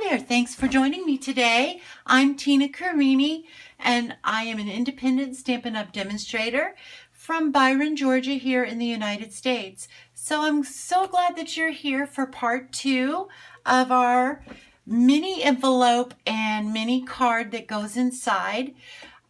there, thanks for joining me today. I'm Tina Carini and I am an independent Stampin' Up! Demonstrator from Byron, Georgia here in the United States. So I'm so glad that you're here for part 2 of our mini envelope and mini card that goes inside.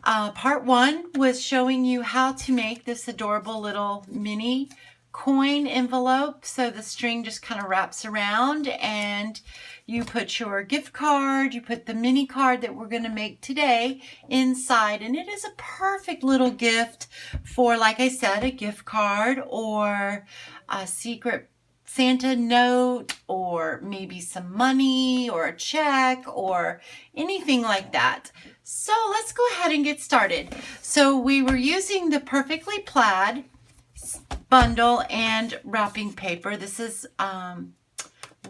Part 1 was showing you how to make this adorable little mini coin envelope. So the string just kind of wraps around and you put your gift card, you put the mini card that we're going to make today inside, and it is a perfect little gift for, like I said, a gift card or a secret Santa note, or maybe some money or a check or anything like that. So let's go ahead and get started. So we were using the Perfectly Plaid bundle and wrapping paper. This is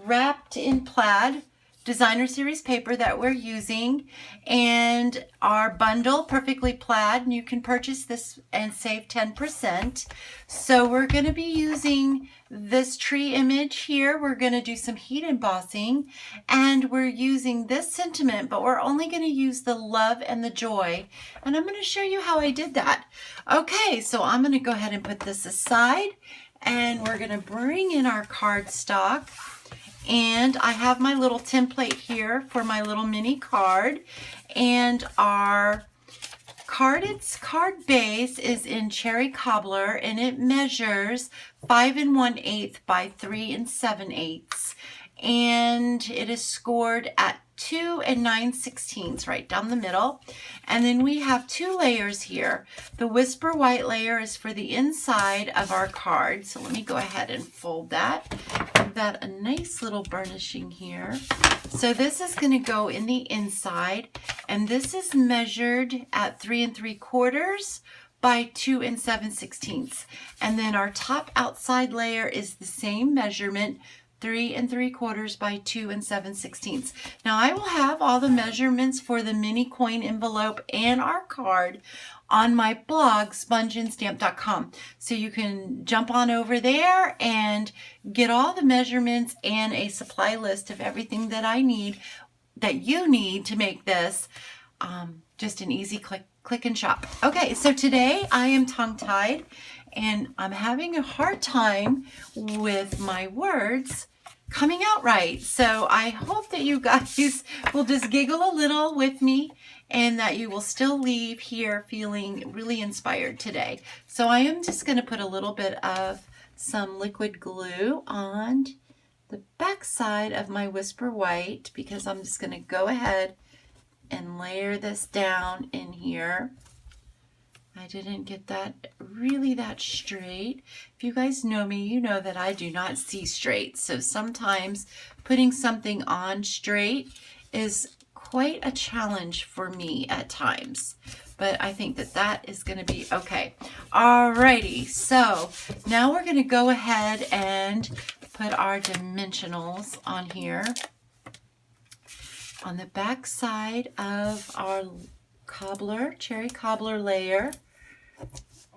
wrapped in plaid designer series paper that we're using, and our bundle Perfectly Plaid, and you can purchase this and save 10%. So we're going to be using this tree image here. We're going to do some heat embossing, and we're using this sentiment, but we're only going to use the love and the joy, and I'm going to show you how I did that. Okay, so I'm going to go ahead and put this aside, and we're going to bring in our cardstock. And I have my little template here for my little mini card, and our card base is in Cherry Cobbler, and it measures 5 1/8 by 3 7/8, and it is scored at 2 9/16 right down the middle. And then we have 2 layers here. The Whisper White layer is for the inside of our card. So let me go ahead and fold that. Give that a nice little burnishing here. So this is going to go in the inside, and this is measured at 3 3/4 by 2 7/16. And then our top outside layer is the same measurement, 3 3/4 by 2 7/16. Now I will have all the measurements for the mini coin envelope and our card on my blog, spongeandstamp.com. So you can jump on over there and get all the measurements and a supply list of everything that I need, that you need to make this just an easy click and shop. Okay, so today I am tongue-tied and I'm having a hard time with my words coming out right. So I hope that you guys will just giggle a little with me and that you will still leave here feeling really inspired today. So I am just going to put a little bit of some liquid glue on the back side of my Whisper White, because I'm just going to go ahead and layer this down in here. I didn't get that really that straight. If you guys know me, you know that I do not see straight. So sometimes putting something on straight is quite a challenge for me at times. But I think that that is going to be okay. Alrighty, so now we're going to go ahead and put our dimensionals on here on the back side of our cherry cobbler layer.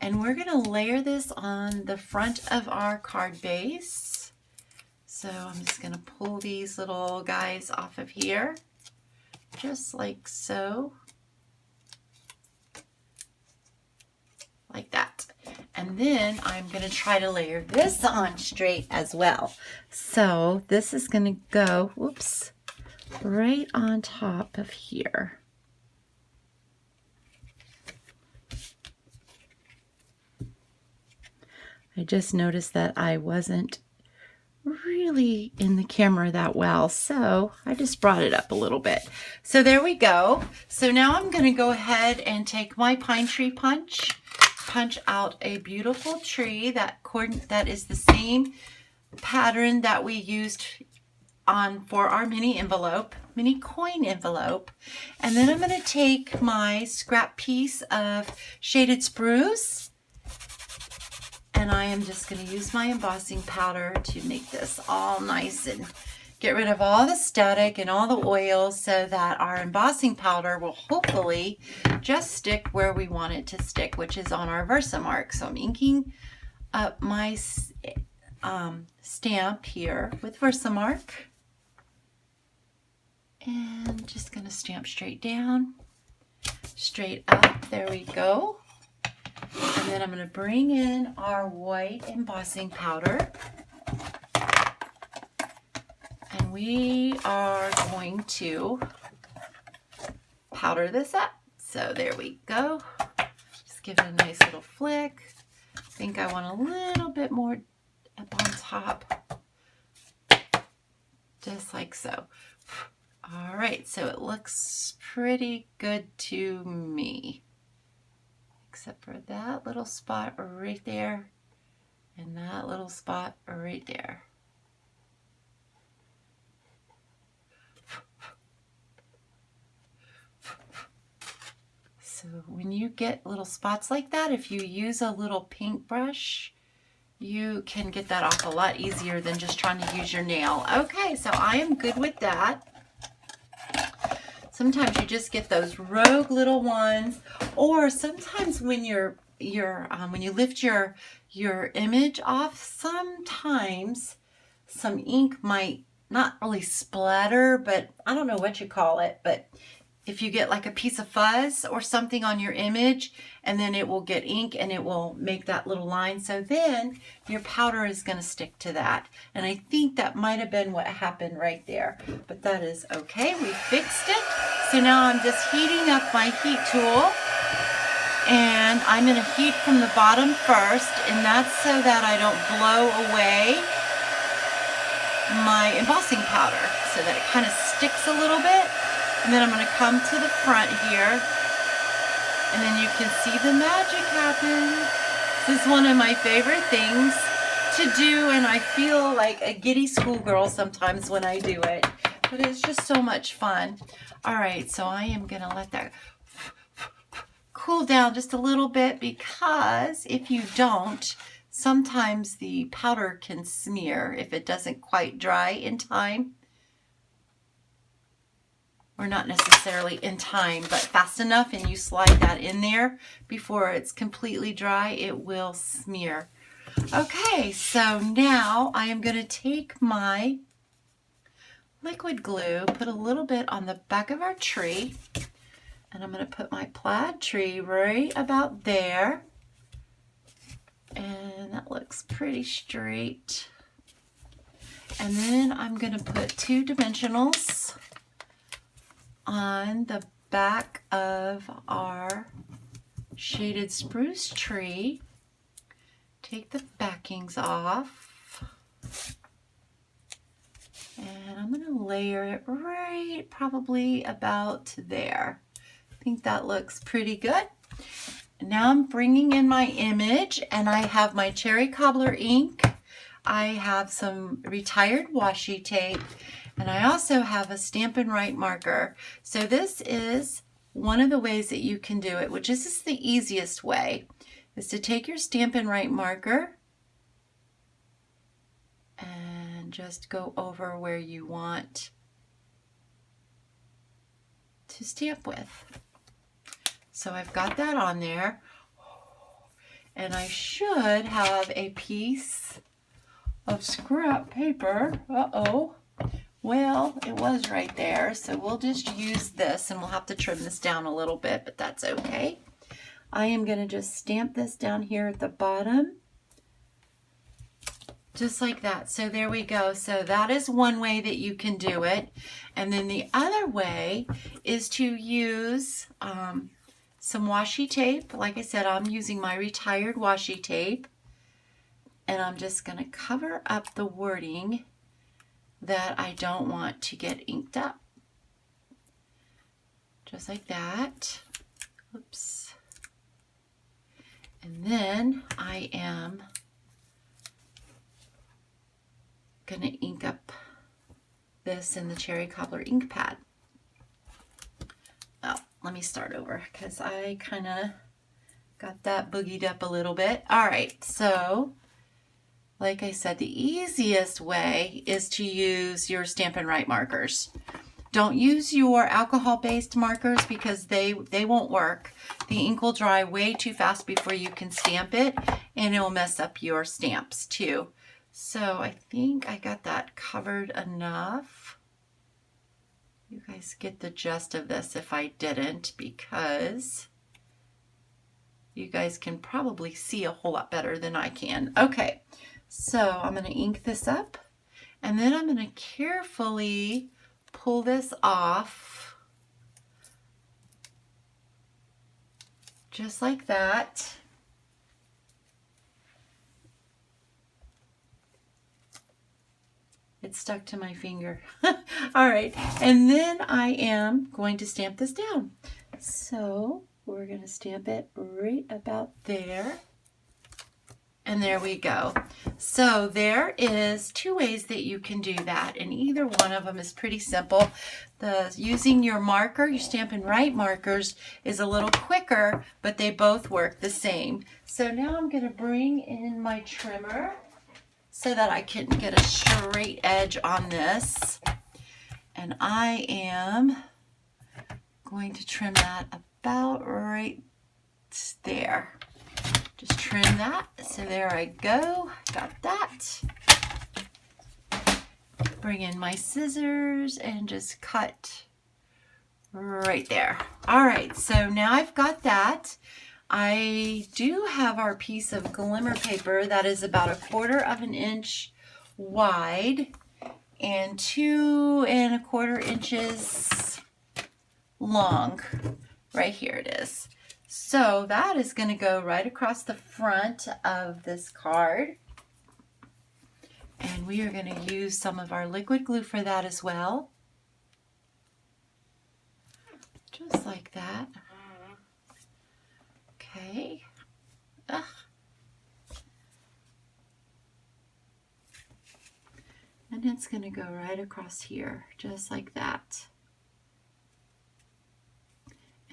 And we're going to layer this on the front of our card base. So I'm just going to pull these little guys off of here, just like so. Like that. And then I'm going to try to layer this on straight as well. So this is going to go, whoops, right on top of here. I just noticed that I wasn't really in the camera that well, so I just brought it up a little bit. So there we go. So now I'm going to go ahead and take my pine tree punch out a beautiful tree that is the same pattern that we used for our mini coin envelope. And then I'm going to take my scrap piece of shaded spruce, and I am just going to use my embossing powder to make this all nice and get rid of all the static and all the oil, so that our embossing powder will hopefully just stick where we want it to stick, which is on our Versamark. So I'm inking up my stamp here with Versamark. And just going to stamp straight down, straight up. There we go. And then I'm going to bring in our white embossing powder. And we are going to powder this up. So there we go. Just give it a nice little flick. I think I want a little bit more up on top. Just like so. All right, so it looks pretty good to me. Except for that little spot right there and that little spot right there. So when you get little spots like that, if you use a little paintbrush, you can get that off a lot easier than just trying to use your nail. Okay, so I am good with that. Sometimes you just get those rogue little ones, or sometimes when when you lift your image off, sometimes some ink might not really splatter, but I don't know what you call it, but if you get like a piece of fuzz or something on your image, and then it will get ink and it will make that little line. So then your powder is going to stick to that. And I think that might have been what happened right there. But that is okay. We fixed it. So now I'm just heating up my heat tool. And I'm going to heat from the bottom first. And that's so that I don't blow away my embossing powder, so that it kind of sticks a little bit. And then I'm going to come to the front here, and then you can see the magic happen. This is one of my favorite things to do, and I feel like a giddy schoolgirl sometimes when I do it, but it's just so much fun. All right, so I am going to let that cool down just a little bit, because if you don't, sometimes the powder can smear if it doesn't quite dry in time. Or not necessarily in time, but fast enough, and you slide that in there before it's completely dry, it will smear. Okay, so now I am going to take my liquid glue, put a little bit on the back of our tree, and I'm going to put my plaid tree right about there. And that looks pretty straight. And then I'm going to put 2 dimensionals on the back of our shaded spruce tree. Take the backings off. And I'm going to layer it right probably about there. I think that looks pretty good. Now I'm bringing in my image, and I have my cherry cobbler ink. I have some retired washi tape, and I also have a Stampin' Write marker. So this is one of the ways that you can do it, which is the easiest way, is to take your Stampin' Write marker and just go over where you want to stamp with. So I've got that on there, and I should have a piece of scrap paper. Uh-oh. Well, it was right there, so we'll just use this, and we'll have to trim this down a little bit, but that's okay. I am going to just stamp this down here at the bottom, just like that. So there we go. So that is one way that you can do it. And then the other way is to use some washi tape. Like I said, I'm using my retired washi tape, and I'm just going to cover up the wording that I don't want to get inked up. Just like that. Oops. And then I am going to ink up this in the cherry cobbler ink pad. Oh, let me start over because I kind of got that boogied up a little bit. All right, so like I said, the easiest way is to use your Stampin' Write markers. Don't use your alcohol-based markers because they won't work. The ink will dry way too fast before you can stamp it, and it will mess up your stamps too. So I think I got that covered enough. You guys guys get the gist of this if I didn't, because you guys can probably see a whole lot better than I can. Okay, so I'm going to ink this up, and then I'm going to carefully pull this off, just like that. It stuck to my finger. All right, and then I am going to stamp this down. So we're going to stamp it right about there. And there we go. So there is 2 ways that you can do that, and either one of them is pretty simple. Using your marker, your Stampin' Right markers, is a little quicker, but they both work the same. So now I'm going to bring in my trimmer so that I can get a straight edge on this. And I am going to trim that about right there. Just trim that. So there I go. Got that. Bring in my scissors and just cut right there. All right, so now I've got that. I do have our piece of glimmer paper that is about 1/4 of an inch wide and 2 1/4 inches long. Right here it is. So that is going to go right across the front of this card. And we are going to use some of our liquid glue for that as well. Just like that. Okay. Ugh. And it's going to go right across here, just like that.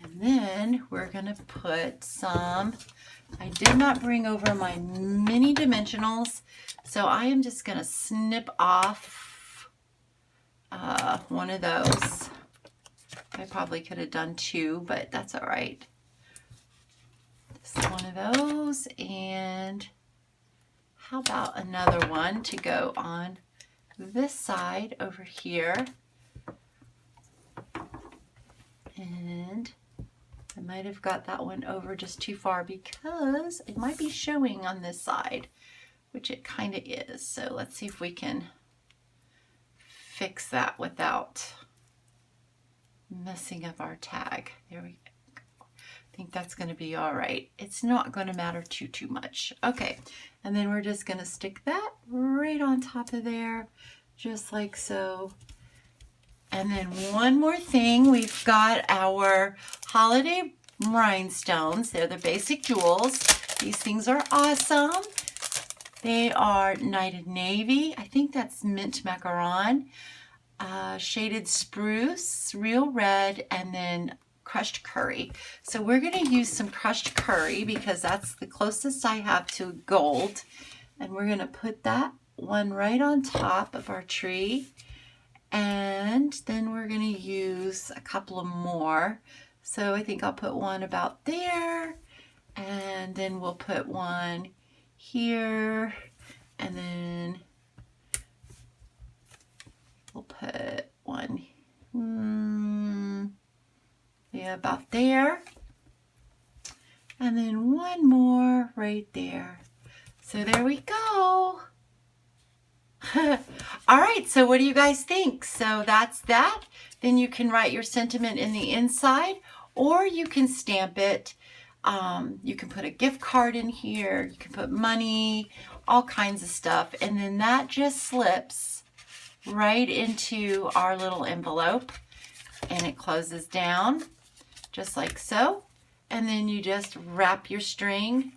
And then we're going to put some, I did not bring over my mini dimensionals, so I am just going to snip off one of those. I probably could have done 2, but that's all right. Just one of those, and how about another one to go on this side over here. And I might have got that one over just too far because it might be showing on this side, which it kind of is. So let's see if we can fix that without messing up our tag. There we go. I think that's going to be all right. It's not going to matter too much. Okay, and then we're just going to stick that right on top of there, just like so. And then one more thing, we've got our holiday rhinestones. They're the basic jewels. These things are awesome. They are Knighted Navy. I think that's mint macaron, shaded spruce, real red, and then crushed curry. So we're going to use some crushed curry because that's the closest I have to gold. And we're going to put that one right on top of our tree. And then we're going to use a couple of more. So I think I'll put one about there, and then we'll put one here, and then we'll put one, yeah, about there, and then one more right there. So there we go. All right, so what do you guys think? So that's that. Then you can write your sentiment in the inside, or you can stamp it. You can put a gift card in here. You can put money, all kinds of stuff. And then that just slips right into our little envelope, and it closes down just like so. And then you just wrap your string,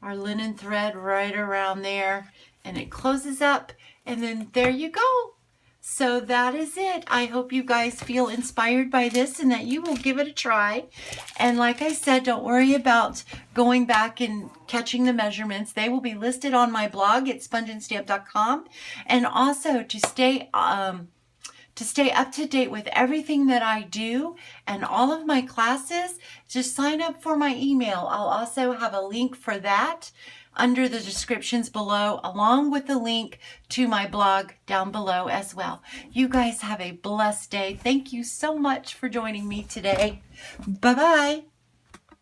our linen thread, right around there, and it closes up. And then there you go. So that is it. I hope you guys feel inspired by this and that you will give it a try. And like I said, don't worry about going back and catching the measurements. They will be listed on my blog at spongeandstamp.com. And also to stay up to date with everything that I do and all of my classes, just sign up for my email. I'll also have a link for that under the descriptions below, along with the link to my blog down below as well. You guys have a blessed day. Thank you so much for joining me today. Bye-bye.